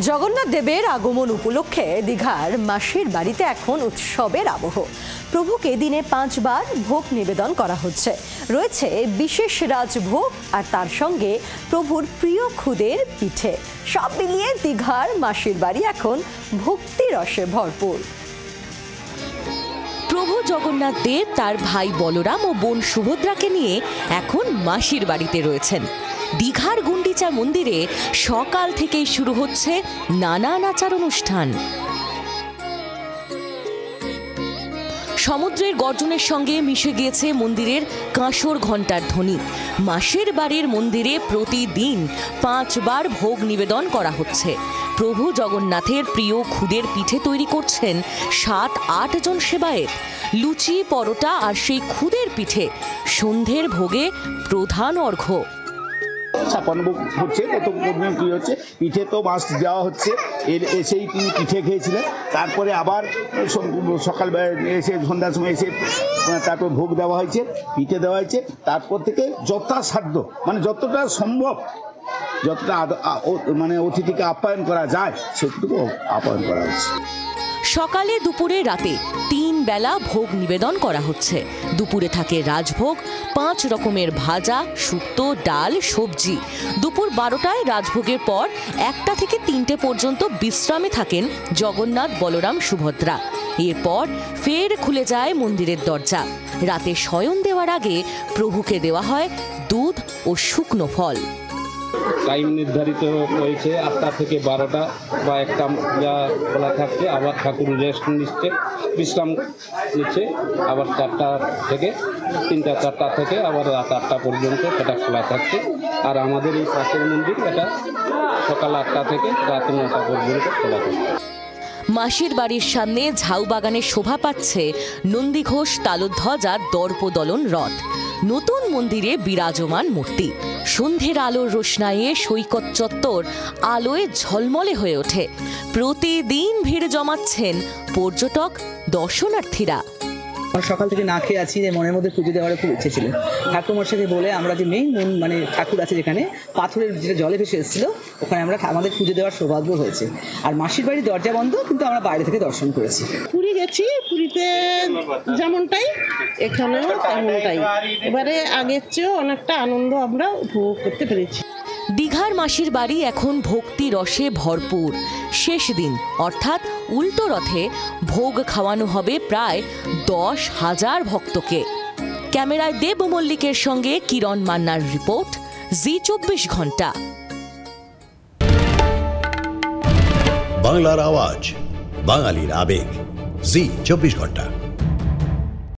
জগন্নাথ দেবের আগমন উপলক্ষে দীঘার মাসির বাড়িতে এখন উৎসবের আবহ। প্রভুকে দিনে 5 বার ভোগ নিবেদন করা হচ্ছে। রয়েছে বিশেষ রাজভোগ আর তার সঙ্গে প্রভুর প্রিয় খুদের পিঠে। সব মিলিয়ে দীঘার মাসির বাড়ি এখন ভক্তি রসে ভরপুর। প্রভু জগন্নাথ দেব তার ভাই বলরাম ও বোন সুভদ্রাকে নিয়ে এখন মাসির বাড়িতে রয়েছেন। দীঘার গুন্ডিচা মন্দিরে সকাল থেকেই শুরু হচ্ছে নানান আচার অনুষ্ঠান। সমুদ্রের গর্জনের সঙ্গে মিশে গিয়েছে মন্দিরের কাঁসর ঘণ্টার ধ্বনি। মাসির বাড়ির মন্দিরে প্রতিদিন 5 বার ভোগ নিবেদন করা হচ্ছে। প্রভু জগন্নাথের প্রিয় খুদের পিঠে তৈরি করছেন 7-8 জন সেবায়েত। লুচি, পরোটা আর সেই খুদের পিঠে সন্ধ্যের ভোগে প্রধান অর্ঘ্য। ছাপান্ন হচ্ছে, কত কি হচ্ছে, পিঠে তো মাছ দেওয়া হচ্ছে। এসেই তিনি পিঠে খেয়েছিলেন, তারপরে আবার সকালবেলা এসে সন্ধ্যার সময় এসে তারপর ভোগ দেওয়া হয়েছে, পিঠে দেওয়া হয়েছে। তারপর থেকে যথাসাধ্য মানে যতটা সম্ভব, যতটা মানে অতিথিকে আপ্যায়ন করা যায় সেটুকু আপ্যায়ন করা হচ্ছে। সকালে, দুপুরে, রাতে 3 বেলা ভোগ নিবেদন করা হচ্ছে। দুপুরে থাকে রাজভোগ, 5 রকমের ভাজা, শুক্তো, ডাল, সবজি। দুপুর 12টায় রাজভোগের পর 1টা থেকে 3টে পর্যন্ত বিশ্রামে থাকেন জগন্নাথ, বলরাম, সুভদ্রা। এরপর ফের খুলে যায় মন্দিরের দরজা। রাতে শয়ন দেওয়ার আগে প্রভুকে দেওয়া হয় দুধ ও শুকনো ফল। টাইম নির্ধারিত হয়েছে 8টা থেকে 12টা বা 1টা যা খোলা থাকছে। আবার ঠাকুর রেস্ট নিচ্ছে, বিশ্রাম নিচ্ছে। আবার 4টা থেকে 3টা-4টা থেকে আবার রাত 8টা পর্যন্ত সেটা খোলা থাকছে। আর আমাদের এই পাশের মন্দির এটা সকাল 8টা থেকে রাত 9টা পর্যন্ত খোলা থাকছে। মাসির বাড়ির সামনে ঝাউ বাগানে শোভা পাচ্ছে নন্দীঘোষ তালধ্বজা দর্পদলন রথ। নতুন মন্দিরে বিরাজমান মূর্তি। সন্ধ্যের আলোর রোশনাইয়ে সৈকত চত্বর আলোয় ঝলমলে হয়ে ওঠে। প্রতিদিন ভিড় জমাচ্ছেন পর্যটক, দর্শনার্থীরা। সকাল থেকে না খেয়ে আছি, যে মনের মধ্যে পুজো দেওয়ার খুব ইচ্ছে ছিল। ঠাকুরমশাইকে বলে আমরা যে মেইন মানে ঠাকুর আছে যেখানে পাথরের যেটা জলে ভেসে এসেছিল, ওখানে আমরা আমাদের পুজো দেওয়ার সৌভাগ্য হয়েছে। আর মাসির বাড়ির দরজা বন্ধ, কিন্তু আমরা বাইরে থেকে দর্শন করেছি। পুরী গেছি, পুরীতে যেমনটাই এখানেও তেমনটাই। এবারে আগের চেয়েও অনেকটা আনন্দ আমরা উপভোগ করতে পেরেছি। দীঘার মাসির বাড়ি এখন ভক্তি রসে ভরপুর। শেষ দিন অর্থাৎ উল্টো রথে ভোগ খাওয়ানো হবে প্রায় 10,000 ভক্তকে। ক্যামেরায় দেব মল্লিকের সঙ্গে কিরণ মান্নার রিপোর্ট, জি 24 ঘন্টা। বাংলার আওয়াজ, বাঙালির আবেগ, জি 24 ঘন্টা।